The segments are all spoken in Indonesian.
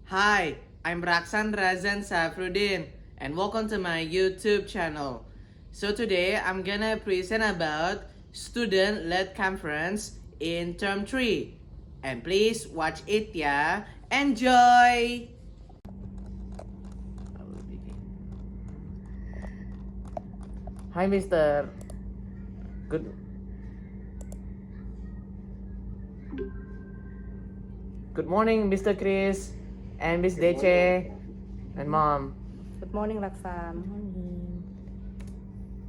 Hi, I'm Raksan Razan Safruddin and welcome to my YouTube channel. So today I'm gonna present about student-led conference in term 3. And please watch it ya. Enjoy! Hi Mister. Good Good morning Mr. Chris and Miss Deche and Mom. Good morning, Laksan.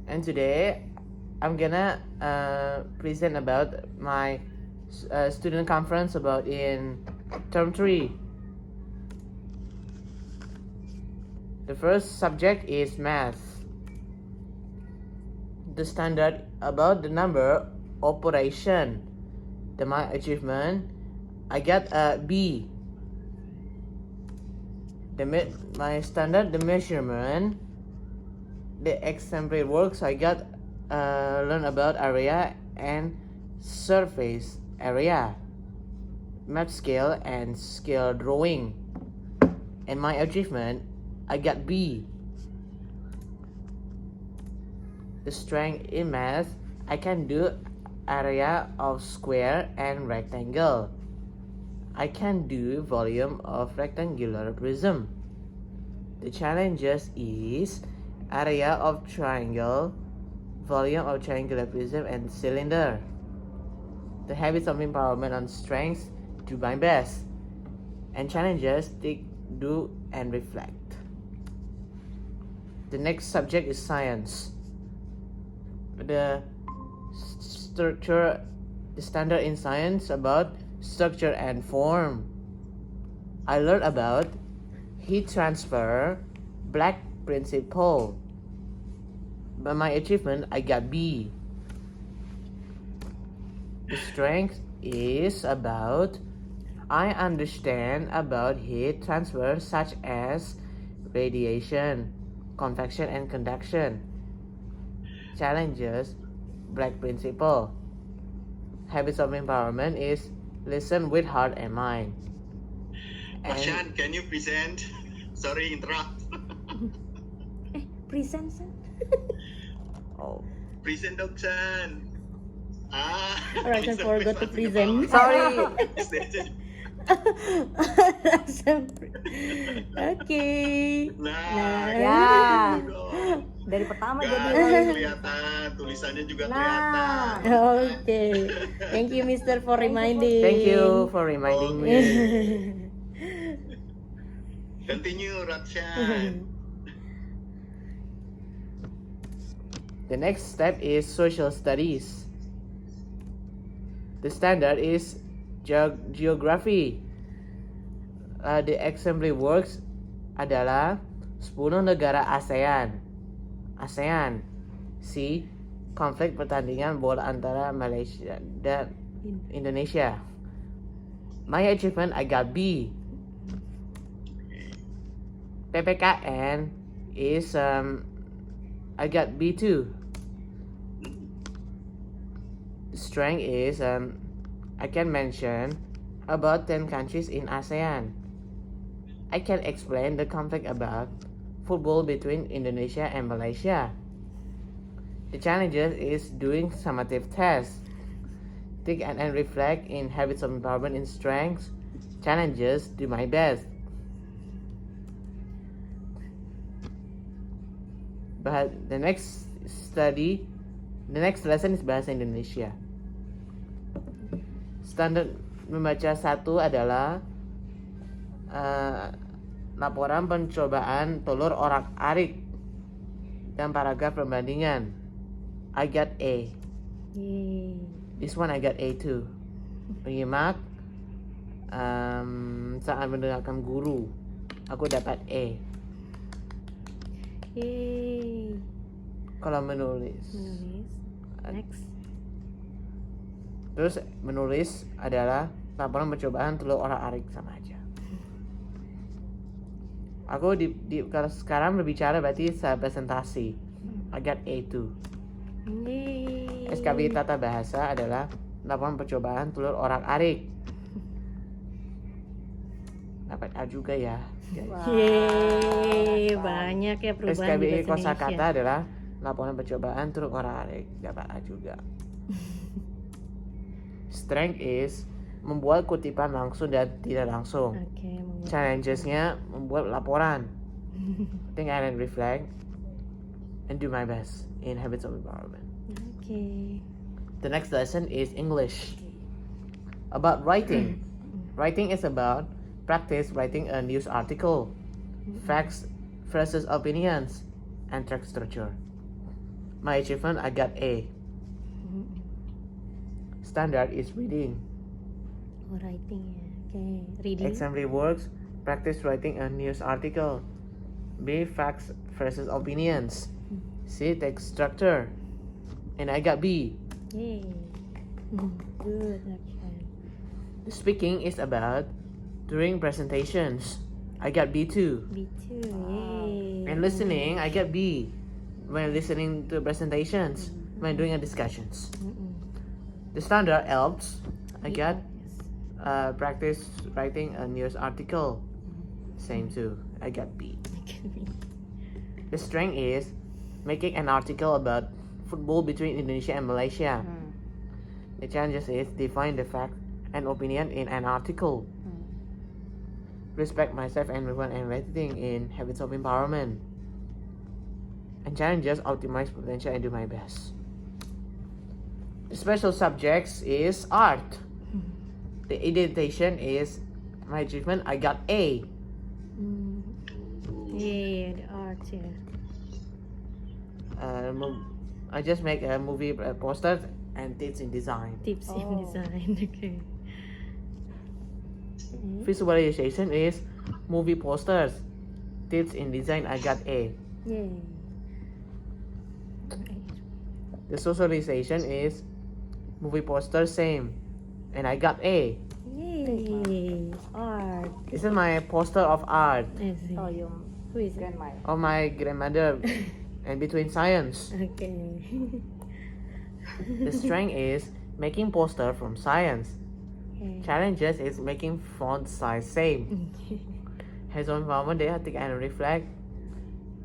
And today I'm gonna present about my student conference about in term 3. The first subject is math. The standard about the number operation. My achievement, I got a B. My standard, the measurement, the exemplary works, I got learn about area and surface area, map scale and scale drawing. And my achievement, I got B. The strength in math, I can do area of square and rectangle. I can do volume of rectangular prism. The challenges is area of triangle, volume of triangular prism and cylinder. The habits of empowerment on strengths, do my best. And challenges, think, do and reflect. The next subject is science. The structure, the standard in science about structure and form. I learned about heat transfer, Planck principle. By my achievement, I got B. The strength is about I understand about heat transfer such as radiation, convection and conduction. Challenges, Planck principle. Habits of empowerment is listen with heart and mind. Shan, can you present? Sorry, interrupt. Present, sir. Oh, Present, Dok Shan. Raksan Bisa forgot to present. sorry. Is that- Raksan. Oke. Nah, ya. gitu dong. Dari pertama Guys, jadi. kelihatan, tulisannya juga Nah. kelihatan. Oke. Thank you, Mister, for reminding. Thank you for reminding me. Continue, Rakshan. The next step is social studies. The standard is geography. The assembly works adalah 10 negara ASEAN. ASEAN. C. Konflik pertandingan bola antara Malaysia dan Indonesia. My achievement, I got B. PPKN is I got B2. Strength is I can mention about 10 countries in ASEAN. I can explain the conflict about football between Indonesia and Malaysia. The challenges is doing summative tests. Think and reflect in habits of empowerment in strengths. Challenges, do my best. But the next lesson is bahasa Indonesia. Standar membaca 1 adalah laporan pencobaan telur orak-arik dan paragraf perbandingan. I got A. Yeay. This one I got A too. Menyimak saat mendengarkan guru, aku dapat A. Yeay. Kalau menulis. Next. Terus menulis adalah laporan percobaan telur orak-arik, sama aja. Aku kalau sekarang berbicara berarti saya presentasi. I got A2. Yeay. SKB Tata Bahasa adalah laporan percobaan telur orak-arik. dapat A juga ya. Yeay, banyak ya perubahan di SKBI bahasa Indonesia. kosakata adalah laporan percobaan turut orarik, dapat A juga. Strength is membuat kutipan langsung dan tidak langsung. Oke, membuat- Challenges-nya membuat laporan. Think and reflect and do my best in habits of empowerment. Oke. The next lesson is English. About writing. Writing is about practice writing a news article, facts versus opinions, and text structure. My achievement, I got A. Standard is reading. Oh, writing ya. Oke, reading. Assembly works, practice writing a news article. B, facts versus opinions. C, text structure. And I got B. Yay. Good, okay. The speaking is about during presentations. I got B too. B2, yay. And listening, I get B. When listening to presentations, when doing a discussions. The standard helps. I got practice writing a news article. Same too. I got B. The strength is making an article about football between Indonesia and Malaysia. The challenges is define the fact and opinion in an article. Respect myself and everyone and everything in habits of empowerment. And challenges optimize potential and do my best. The special subjects is art. The identification is my achievement. I got A. Yay, the art ya. I just make a movie poster and tips in design. Tips in design, okay. Visualization is movie posters. Tips in design. I got A. Yay. The socialization is movie poster same, and I got A. Yay, art. This is my poster of art I see. Oh, your Who is it? grandma. of my grandmother, and between science. Okay. The strength is making poster from science. Okay. Challenges is making font size same. Hands on empowerment, they have to think and reflect,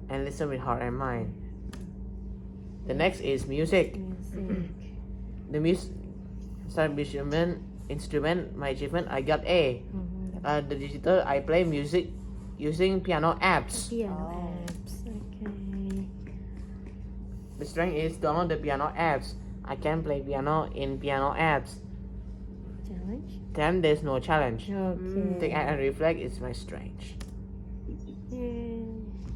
and listen with heart and mind. The next is music. Music. The instrument, my achievement, I got A. The digital, I play music using piano apps. Piano apps. Okay. The strength is download the piano apps. I can play piano in piano apps. Challenge. Then there's no challenge. Okay. Think and reflect is my strength. Yay.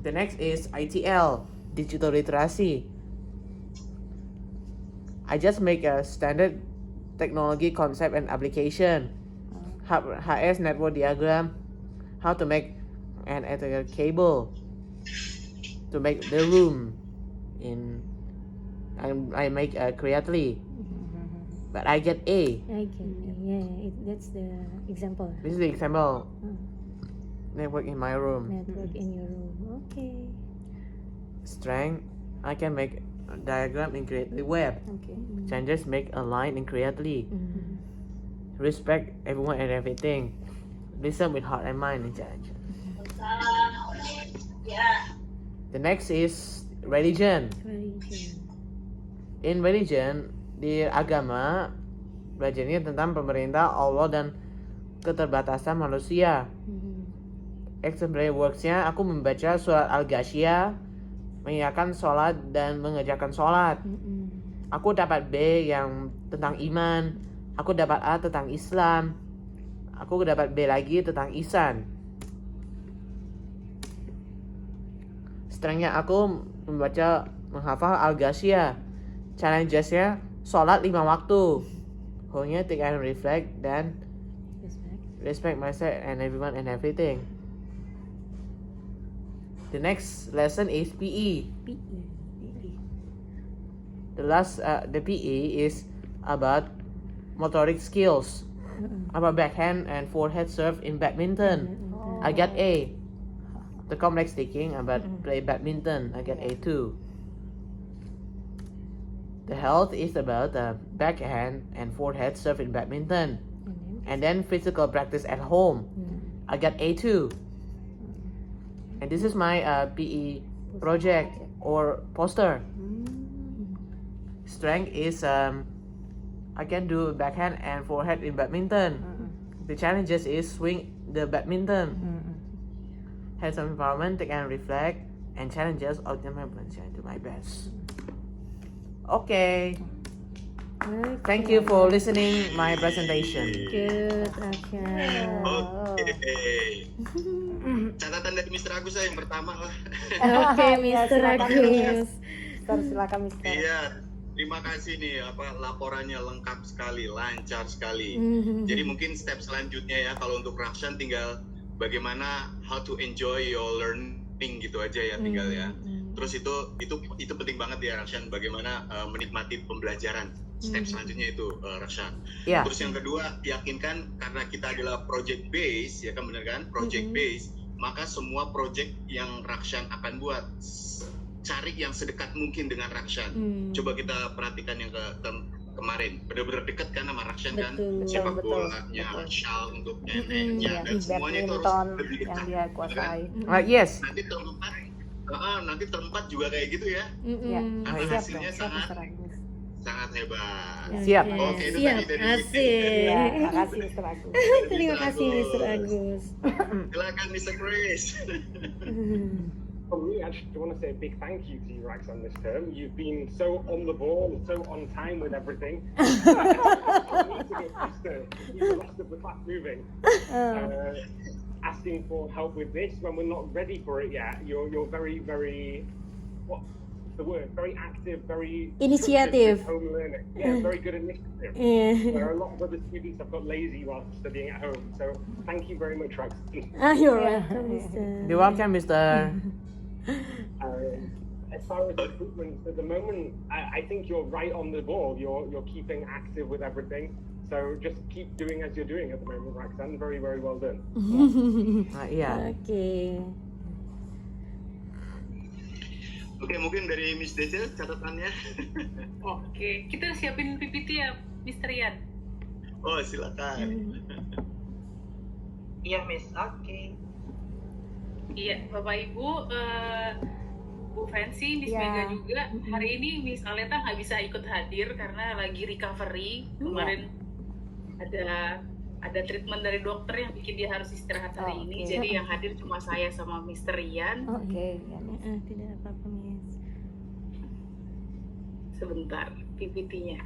The next is ITL, digital literacy. I just make a standard technology concept and application. HS network diagram, how to make an ethernet cable to make the room in, and I make creatively, but I get A. Okay. Yeah, that's the example. This is the example. Network in my room. Network in your room. Okay. Strength, I can make a diagram in creatively web. Okay. Challenges, make a line in creatively. Respect everyone and everything. Listen with heart and mind in challenge. The next is religion. Religion. In religion, di agama belajarnya tentang pemerintah, Allah, dan keterbatasan manusia. Exemplary works-nya, aku membaca surat Al-Ghasyiyah, mengingatkan sholat dan mengerjakan sholat. Aku dapat B yang tentang iman. Aku dapat A tentang Islam. Aku dapat B lagi tentang ihsan. Strength-nya aku membaca, menghafal Al-Ghasyiyah. Challenges-nya sholat 5 waktu. Whole-nya think and reflect dan respect myself and everyone and everything. The next lesson is PE. PE. The PE is about motoric skills, about backhand and forehand serve in badminton. I got A. The complex thinking about play badminton. I got A too. The health is about the backhand and forehand serve in badminton, and then physical practice at home. I got A2. And this is my PE project or poster. Strength is I can do backhand and forehand in badminton. The challenges is swing the badminton. Have some environment, take and reflect, and challenges ultimately do my best. Okay. Thank you for listening my presentation. Good, Rakshan. Oke. Catatan dari Mr. Agus yang pertama lah. Oke, Mr. silakan, Agus. Silakan Mister. Iya, terima kasih nih laporannya lengkap sekali, lancar sekali. Jadi mungkin step selanjutnya ya kalau untuk Rakshan tinggal bagaimana how to enjoy your learning gitu aja ya tinggal ya. Terus itu penting banget ya Rakshan, bagaimana menikmati pembelajaran. Step selanjutnya itu Rakshan. Yeah. Terus yang kedua, yakinkan karena kita adalah project base ya kan, benar kan? Project base, maka semua project yang Rakshan akan buat cari yang sedekat mungkin dengan Rakshan. Coba kita perhatikan yang kemarin, benar-benar dekat kan sama Rakshan kan, Betul, sepak betul, bolanya, betul. shal untuk neneknya dan semuanya itu harus Badminton lebih yang dekat. dia kuasai. Yes. Nanti terempat juga kayak gitu ya. Ya, Karena siap hasilnya dong, siap Mister Agus. sangat hebat. Siap. Oke, itu Siap, tadi dari asik. Ya, terima kasih Mister Agus. Terima kasih, Mr. Agus. Silakan Mr. Chris. For me, I just want to say a big thank you to you, Rakshan, this term. You've been so on the ball, so on time with everything. You've lost the class moving. Asking for help with this when we're not ready for it yet. You're very, very, what's the word? Very active, very Initiative. structured with home learning. Yeah, very good initiative. Yeah. Where a lot of other students have got lazy while studying at home. So thank you very much, Rakshan. You're welcome, Mr. You're welcome, Mr. As far as recruitment at the moment, I think you're right on the ball. You're keeping active with everything. So just keep doing as you're doing at the moment, Rakshan. Very, very well done. Yeah. Oke. Oke, mungkin dari Miss Dece catatannya. Oke, kita siapin PPT ya, Mr. Ian. Oh, silakan. Iya, Miss. Oke. Iya, Bapak Ibu, Bu Fancy, Miss Ya. Mega juga. Hari ini Miss Aleta nggak bisa ikut hadir karena lagi recovery. Kemarin ada treatment dari dokter yang bikin dia harus istirahat hari ini. Oke. Jadi yang hadir cuma saya sama Mr. Ian. Oke, ya, Miss. Tidak apa-apa, Miss. Sebentar, PPT-nya.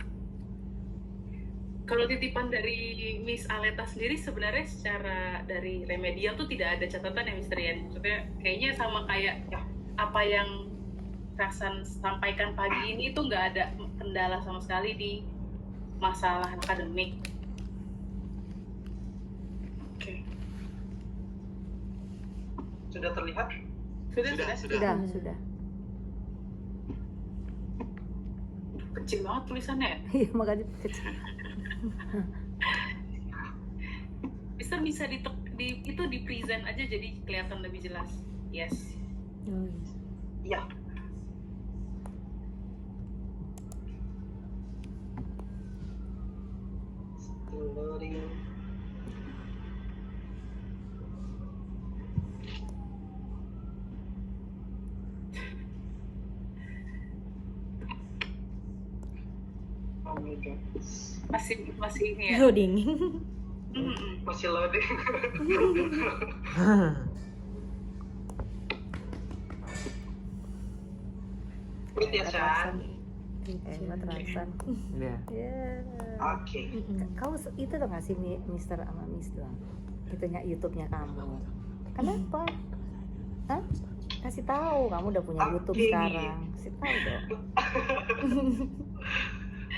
Kalau titipan dari Miss Aleta sendiri sebenarnya secara dari remedial tuh tidak ada catatan ya Mr. Ian. Maksudnya kayaknya sama kayak apa yang Rakshan sampaikan pagi ini tuh nggak ada kendala sama sekali di masalah akademik. Oke. Sudah terlihat? Sudah. Sudah. Kecil banget tulisannya. Iya, makanya kecil. Bisa itu di present aja jadi kelihatan lebih jelas. Yes. Oh, yes. Iya. Still loading. Oh my god. Masih ini ya. Loading. Masih loading. Wait ya, Shan. Hebat Rakshan. Yeah. Ya. Oke. Kau itu tuh ngasih Mister sama Miss doang. Itunya YouTube-nya kamu. Kenapa? Hah? Kasih tahu, kamu udah punya YouTube Oke. sekarang. Kasih tahu dong.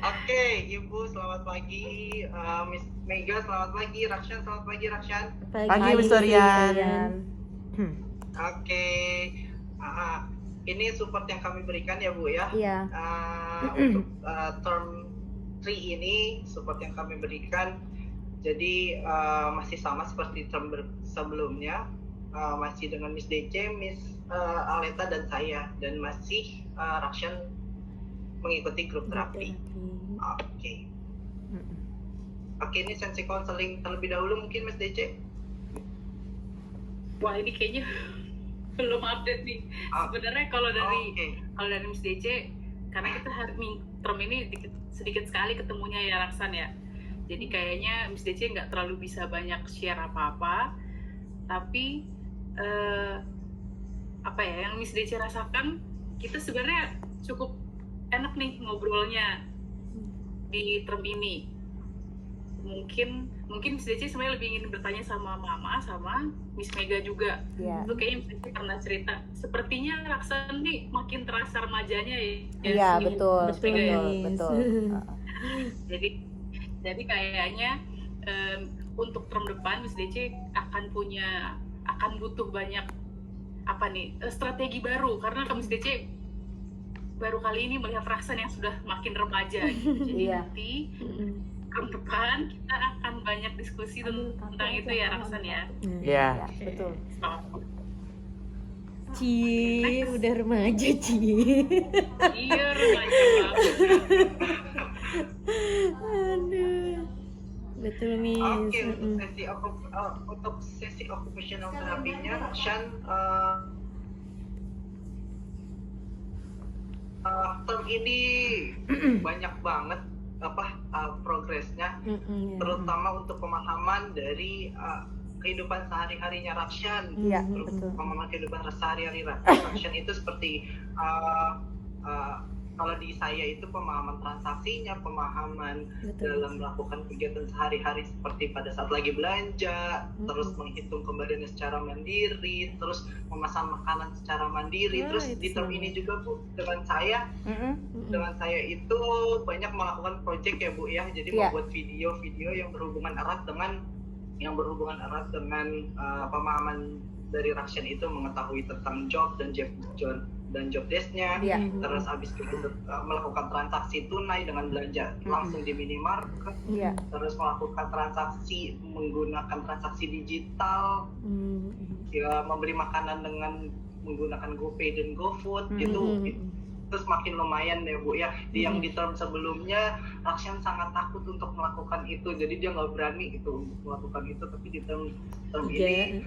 Oke, Ibu selamat pagi, Miss Mega selamat pagi, Rakshan selamat pagi, Rakshan. Pagi, Mr. Ian. Oke, ini support yang kami berikan ya Bu ya. Iya. Untuk term 3 ini support yang kami berikan. Jadi masih sama seperti term sebelumnya, masih dengan Miss DC, Miss Aleta dan saya, dan masih Rakshan mengikuti grup terapi. Oke. Oke, ini sesi konseling terlebih dahulu mungkin Miss DC. Wah ini kayaknya belum update nih. Sebenarnya kalau dari Miss DC, karena kita term ini sedikit sekali ketemunya ya Raksan ya. Jadi kayaknya Miss DC nggak terlalu bisa banyak share apa-apa. Tapi apa ya yang Miss DC rasakan, kita sebenarnya cukup enak nih ngobrolnya di term ini. Mungkin Miss DC sebenarnya lebih ingin bertanya sama Mama sama Miss Mega juga. Iya. Itu kayaknya Miss DC pernah cerita. Sepertinya Raksan nih makin terasa remajanya ya. Iya, betul, Miss Mega ya. betul. Jadi kayaknya untuk term depan Miss DC akan butuh banyak strategi baru, karena Miss DC baru kali ini melihat Raksan yang sudah makin remaja. Jadi Iya. nanti tahun depan kita akan banyak diskusi tentang itu ya Raksan ya. Yeah. Ya, betul. Ci, udah remaja Ci. Iya remaja banget. Aduh. Betul Miss. Oke, untuk sesi occupational terapinya, Shan, term ini banyak banget progresnya, terutama untuk pemahaman dari kehidupan sehari-harinya Rakshan. Iya, betul. Pemahaman kehidupan sehari-hari Rakshan itu seperti kalau di saya itu pemahaman transaksinya, pemahaman dalam melakukan kegiatan sehari-hari seperti pada saat lagi belanja, terus menghitung kembaliannya secara mandiri, terus memesan makanan secara mandiri. Terus di term ini juga Bu, dengan saya itu banyak melakukan project ya Bu ya, jadi membuat video-video yang berhubungan erat dengan pemahaman dari Rakshan itu, mengetahui tentang job dan job desk-nya, terus habis itu melakukan transaksi tunai dengan belanja langsung di minimarket, terus melakukan transaksi menggunakan transaksi digital, ya membeli makanan dengan menggunakan GoPay dan GoFood gitu. Terus makin lumayan ya Bu ya. Yang di term sebelumnya Rakshan sangat takut untuk melakukan itu, jadi dia nggak berani itu untuk melakukan itu, tapi di term ini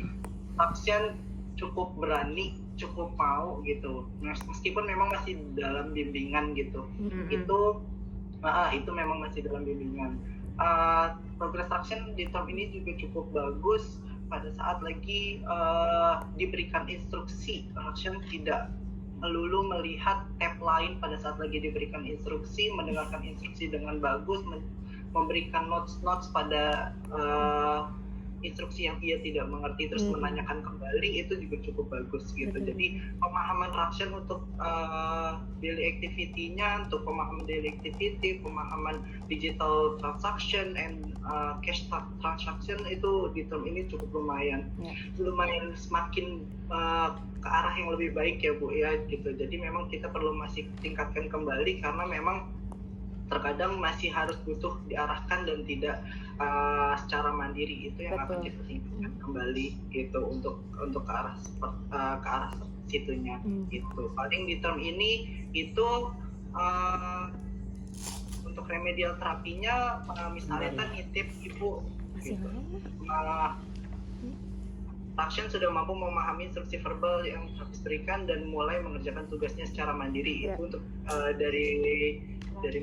Rakshan cukup berani, cukup mau gitu, meskipun memang masih dalam bimbingan gitu. Itu memang masih dalam bimbingan. Progress Rakshan di term ini juga cukup bagus pada saat lagi diberikan instruksi. Rakshan tidak melulu melihat tab lain pada saat lagi diberikan instruksi, mendengarkan instruksi dengan bagus, memberikan notes pada instruksi yang ia tidak mengerti, terus menanyakan kembali, itu juga cukup bagus gitu. Jadi pemahaman Rakshan untuk daily activity-nya, untuk pemahaman daily activity, pemahaman digital transaction and cash transaction itu di term ini cukup lumayan semakin ke arah yang lebih baik ya Bu ya gitu. Jadi memang kita perlu masih tingkatkan kembali, karena memang terkadang masih harus butuh diarahkan dan tidak secara mandiri, itu yang akan kita tingkatkan kembali gitu untuk ke arah situnya gitu. Paling di term ini itu untuk remedial terapinya misalnya nitip Ibu gitu. Rakshan sudah mampu memahami instruksi verbal yang habis berikan dan mulai mengerjakan tugasnya secara mandiri. Itu untuk dari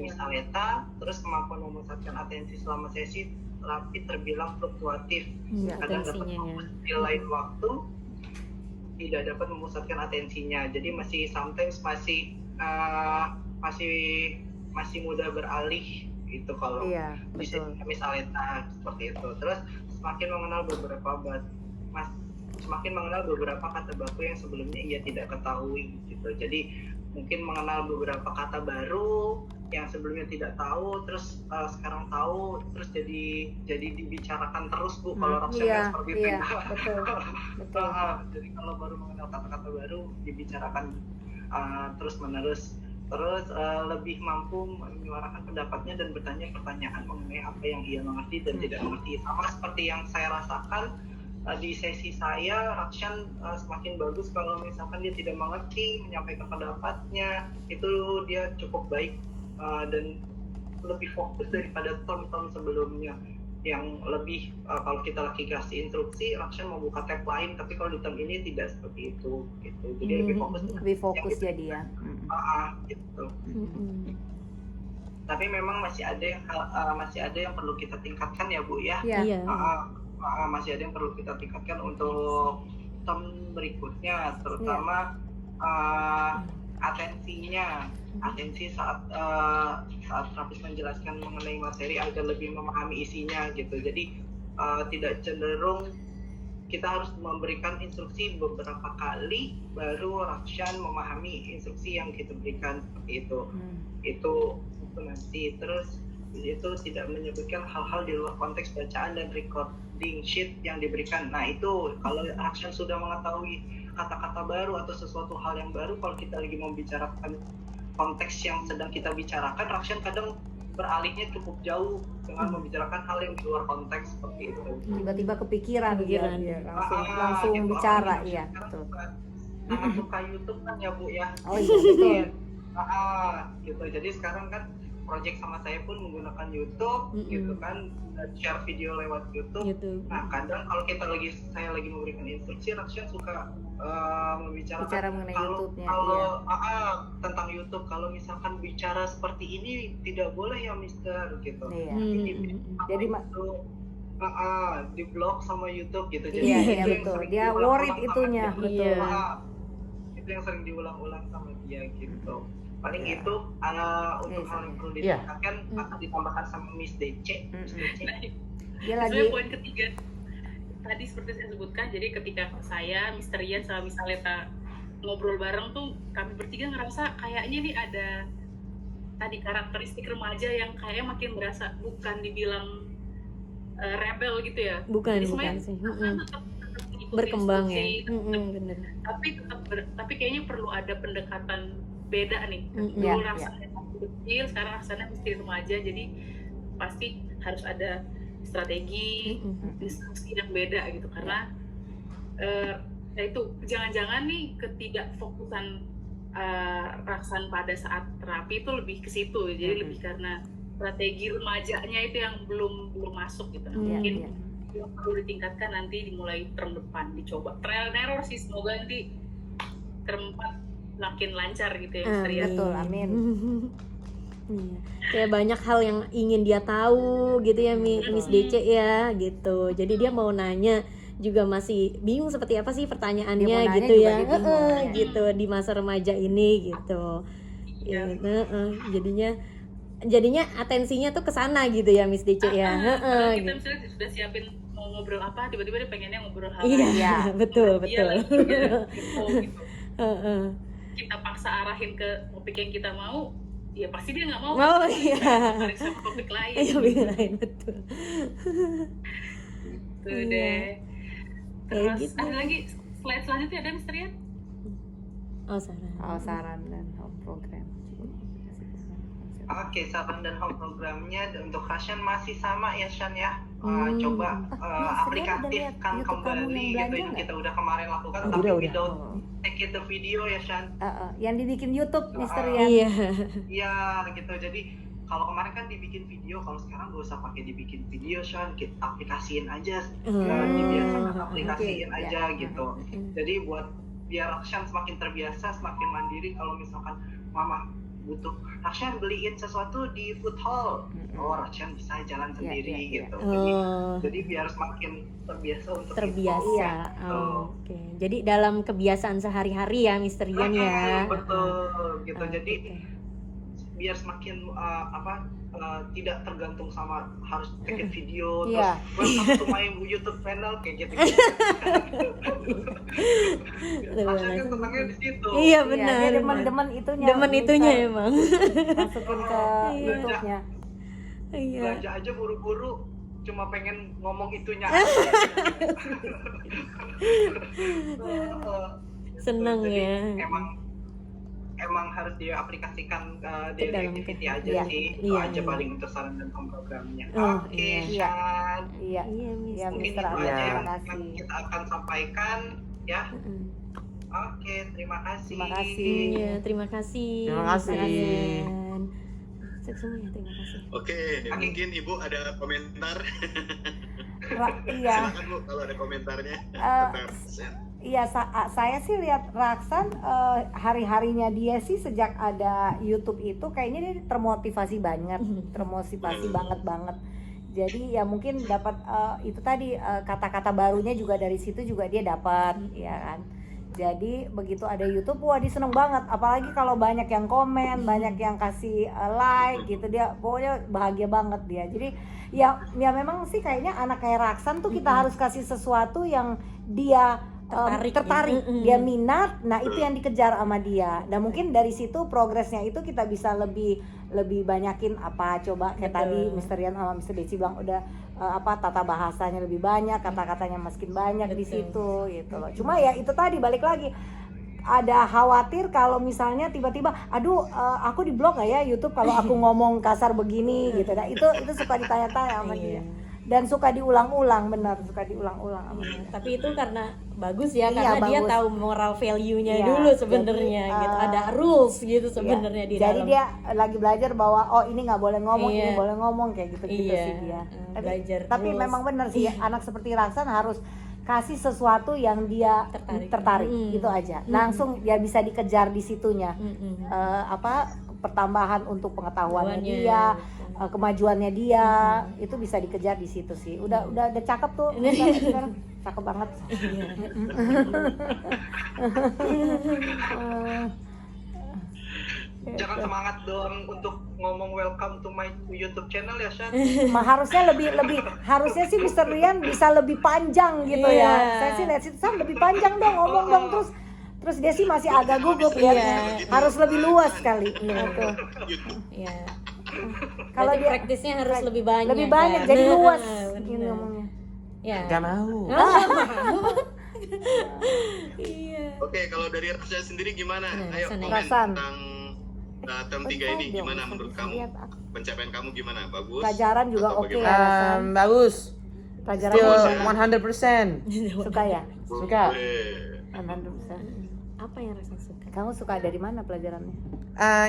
Miss Aleta. Terus kemampuan memusatkan atensi selama sesi terapi terbilang fluktuatif. Kadang dapat fokus di lain waktu, tidak dapat memusatkan atensinya. Jadi masih mudah beralih gitu kalau Miss Aleta seperti itu. Terus semakin mengenal beberapa kata baku yang sebelumnya ia tidak ketahui gitu. Jadi mungkin mengenal beberapa kata baru yang sebelumnya tidak tahu, terus sekarang tahu, terus jadi dibicarakan terus Bu kalau Rakshan seperti itu. Betul. Jadi kalau baru mengenal kata-kata baru dibicarakan terus menerus, terus lebih mampu menyuarakan pendapatnya dan bertanya pertanyaan mengenai apa yang ia mengerti dan tidak mengerti. Sama seperti yang saya rasakan di sesi saya, Rakshan semakin bagus kalau misalkan dia tidak mengerti, menyampaikan pendapatnya, itu dia cukup baik dan lebih fokus daripada term-term sebelumnya. yang lebih kalau kita lagi kasih instruksi, Rakshan mau buka tab lain, tapi kalau di term ini tidak seperti itu gitu. Jadi lebih fokus gitu. jadi ya. Gitu. Tapi memang masih ada yang perlu kita tingkatkan ya Bu ya. Iya. Masih ada yang perlu kita tingkatkan untuk term berikutnya, terutama atensi saat terapis menjelaskan mengenai materi agar lebih memahami isinya gitu. Jadi tidak cenderung kita harus memberikan instruksi beberapa kali baru Rakshan memahami instruksi yang kita berikan seperti itu. Itu nanti terus itu tidak menyebutkan hal-hal di luar konteks bacaan dan recording sheet yang diberikan. Nah itu kalau Rakshan sudah mengetahui kata-kata baru atau sesuatu hal yang baru, kalau kita lagi membicarakan konteks yang sedang kita bicarakan, Rakshan kadang beralihnya cukup jauh dengan membicarakan hal yang di luar konteks seperti itu. Tiba-tiba kepikiran dia langsung gitu. bicara, iya betul. Sangat suka YouTube kan ya Bu ya. Oh iya betul. Gitu. Jadi sekarang kan project sama saya pun menggunakan YouTube gitu kan, share video lewat YouTube. Nah kadang kalau saya lagi memberikan instruksi, Rakshan suka bicara mengenai YouTube-nya. Kalau tentang YouTube, kalau misalkan bicara seperti ini tidak boleh ya Mister gitu. Iya. Jadi di blog sama YouTube gitu. Jadi iya betul. Dia worried itunya, betul. Itu yang sering diulang-ulang sama dia gitu. Paling itu untuk hal yang perlu ditingkatkan akan ditambahkan sama Miss DC. Dia lagi poin ketiga tadi seperti saya sebutkan, jadi ketika saya, Mr. Ian sama Miss Aleta ngobrol bareng tuh, kami bertiga ngerasa kayaknya nih ada tadi karakteristik remaja yang kayaknya makin berasa, bukan dibilang rebel gitu ya. Bukan sih. Berkembang ya. Bener. Tapi kayaknya perlu ada pendekatan beda nih. Dulu rasanya kecil, sekarang rasanya mesti remaja, jadi pasti harus ada strategi diskusi yang beda gitu, karena itu jangan-jangan nih ketidakfokusan Rakshan pada saat terapi itu lebih ke situ, jadi lebih karena strategi remajanya itu yang belum masuk gitu. Mungkin yang perlu ditingkatkan nanti dimulai term depan, dicoba trial and error sih, semoga nanti term 4 makin lancar gitu ya Mister ya. Betul, amin. Iya. Kayak banyak hal yang ingin dia tahu gitu ya Miss DC ya gitu. Jadi dia mau nanya juga masih bingung seperti apa sih pertanyaannya gitu ya. Gitu di masa remaja ini gitu. Jadinya atensinya tuh ke sana gitu ya Miss DC ya. Kita gitu. misalnya sudah siapin mau ngobrol apa, tiba-tiba dia pengennya ngobrol hal Iya, betul. Gitu. Kita paksa arahin ke topik yang kita mau, ya pasti dia nggak mau. Oh iya. Tarik sama topik lain. Betul. Tuh deh. Terus gitu. Ada lagi slide selanjutnya ada Mister Ian? Saran dan home program. Oke, saran dan home programnya untuk Rakshan masih sama ya Shan ya. Coba aplikasikan kembali gitu yang kita udah kemarin lakukan, tapi without take the video ya Shan. Yang dibikin YouTube Mister ya. Iya gitu. Jadi kalau kemarin kan dibikin video, kalau sekarang gak usah pakai dibikin video Shan, kita aplikasiin aja. Dibiasakan aplikasiin aja gitu. Jadi biar Rakshan semakin terbiasa, semakin mandiri. Kalau misalkan mama butuh Rakshan beliin sesuatu di food hall, Rakshan bisa jalan sendiri gitu. Jadi biar semakin terbiasa untuk terbiasa. Oke. Jadi dalam kebiasaan sehari-hari ya Mister Ian ya. Betul gitu. Jadi biar semakin tidak tergantung sama harus take video terus welcome to my YouTube channel kayak gitu. Rakshan kan senangnya di situ. Iya benar. Dia demen itunya. Demen itunya emang. Masukin ke YouTube-nya. Iya. Belanja aja buru-buru cuma pengen ngomong itunya. Seneng ya. Emang harus diaplikasikan di activity aja sih. Itu aja paling untuk saran dan programnya. Oke, Shan. Iya, mungkin Mister, itu aja yang kita akan sampaikan ya. Oke, terima kasih. Iya, terima kasih. Terima kasih. Sukses semua ya, terima kasih. Oke, mungkin Ibu ada komentar. Iya. Silakan Bu kalau ada komentarnya. Eh, Iya, saya sih lihat Raksan hari-harinya dia sih sejak ada YouTube itu kayaknya dia termotivasi banget, banget. Jadi ya mungkin dapat itu tadi kata-kata barunya juga dari situ juga dia dapat, ya kan. Jadi begitu ada YouTube, wah dia seneng banget. Apalagi kalau banyak yang komen, banyak yang kasih like gitu, dia pokoknya bahagia banget dia. Jadi ya memang sih kayaknya anak kayak Raksan tuh kita harus kasih sesuatu yang dia tertarik, dia minat, nah itu yang dikejar sama dia. Dan mungkin dari situ progresnya itu kita bisa lebih banyakin apa coba kayak tadi Mr. Rian sama Mr. Deci bilang udah tata bahasanya lebih banyak, kata-katanya makin banyak di situ gitu loh. Cuma ya itu tadi balik lagi ada khawatir kalau misalnya tiba-tiba aduh aku di blok nggak ya YouTube kalau aku ngomong kasar begini gitu. Nah itu suka ditanya-tanya sama dia. Dan suka diulang-ulang, benar suka diulang-ulang sama dia. Tapi itu karena bagus ya, Iya, karena dia bagus. tahu moral value-nya Iya, dulu sebenarnya jadi, gitu. Ada rules gitu sebenarnya di Jadi dalam. dia lagi belajar bahwa oh ini nggak boleh ngomong, Iya. ini boleh ngomong kayak gitu Iya, sih dia. belajar Tapi rules. memang benar sih anak seperti Raksan harus kasih sesuatu yang dia tertarik gitu aja. Langsung ya bisa dikejar di situnya. Pertambahan untuk pengetahuannya dia, kemajuannya dia, itu bisa dikejar di situ sih. Udah cakep tuh sekarang. Cakep banget. Jangan semangat doang untuk ngomong welcome to my YouTube channel ya, Shan. Harusnya harusnya sih Mr. Rian bisa lebih panjang gitu ya. Saya sih lihat situ Sam lebih panjang dong ngomong dong terus dia sih masih agak gugup lihatnya. Harus lebih luas sekali gitu. Iya. Kalau Berarti dia praktisnya harus lebih banyak. lebih banyak kan? jadi luas Bener. ini ngomongnya. Ya. Gak mau. Iya. Oke, kalau dari Raksan sendiri gimana? Ayo Raksan, komen Raksan. tentang term 3 ini gimana menurut kamu? Lihat aku. Pencapaian kamu gimana? Bagus? Pelajaran juga Atau oke bagaimana? ya, Raksan. Bagus. Pelajaran Still bagus 100%. suka ya? Suka. Boleh. 100%. Apa yang Raksan suka? Kamu suka dari mana pelajarannya?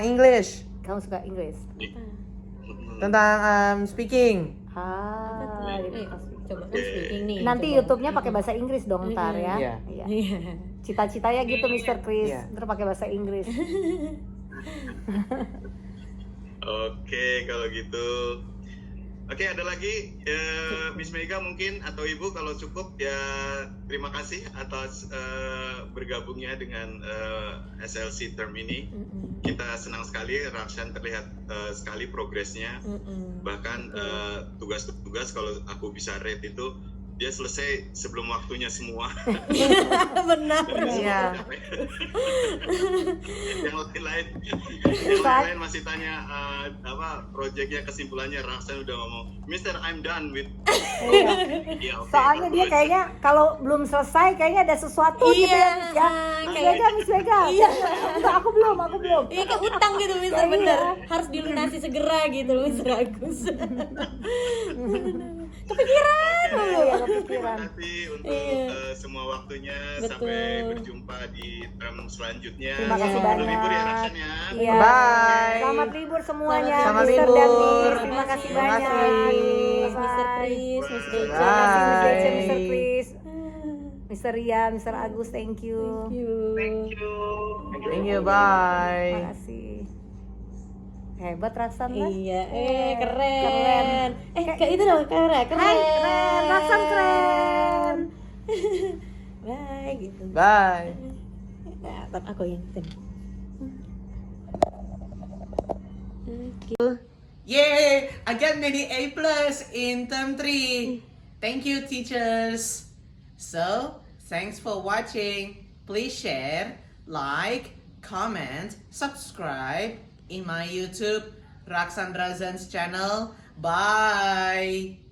English. Kamu suka Inggris? Tentang speaking. Gitu. Coba speaking nih. Nanti coba. YouTube-nya pakai bahasa Inggris dong ntar ya. Iya. Iya. Iya. Cita-citanya gitu Mr. Chris, Iya. ntar pakai bahasa Inggris. Oke, kalau gitu. Oke, ada lagi Miss Mega mungkin atau Ibu kalau cukup ya terima kasih atas bergabungnya dengan SLC term ini. Kita senang sekali Raksan terlihat sekali progresnya. Bahkan tugas-tugas kalau aku bisa rate itu dia selesai sebelum waktunya semua. Benar. Iya. yang lain masih tanya proyeknya kesimpulannya. Raksan udah ngomong Mister I'm done with. Ya, oke, Soalnya dia bagus. kayaknya kalau belum selesai kayaknya ada sesuatu gitu Iya, ya. Miss Vega. Iya. Enggak, aku belum. Iya kayak utang gitu Mister, bener. Harus dilunasi segera gitu Mister Agus. Kepikiran dulu. Iya, Terima kepikiran. kasih untuk Iya. semua waktunya. Betul. Sampai berjumpa di term selanjutnya. Terima kasih Selamat banyak. libur ya Raksan ya. Iya. Bye. Selamat libur semuanya. Selamat Mr. libur. dan Miss. Terima kasih Terima banyak. kasih. Mister Chris, Miss Bye. Deca. Terima kasih Miss Deca, Bye. Mr. Chris, Mr. Rian, Mr. Agus, thank you. Thank you. Thank you. Thank you. Bye. Terima kasih. Hebat Raksan kan? Iya, keren. Kayak itu dong, keren. Hai, keren. Raksan keren. Bye gitu. Bye. Nah, ntar aku yang Yay! I got many A+ in term 3. Thank you, teachers. So, thanks for watching. Please share, like, comment, subscribe in my YouTube Raksan Drazan's channel. Bye.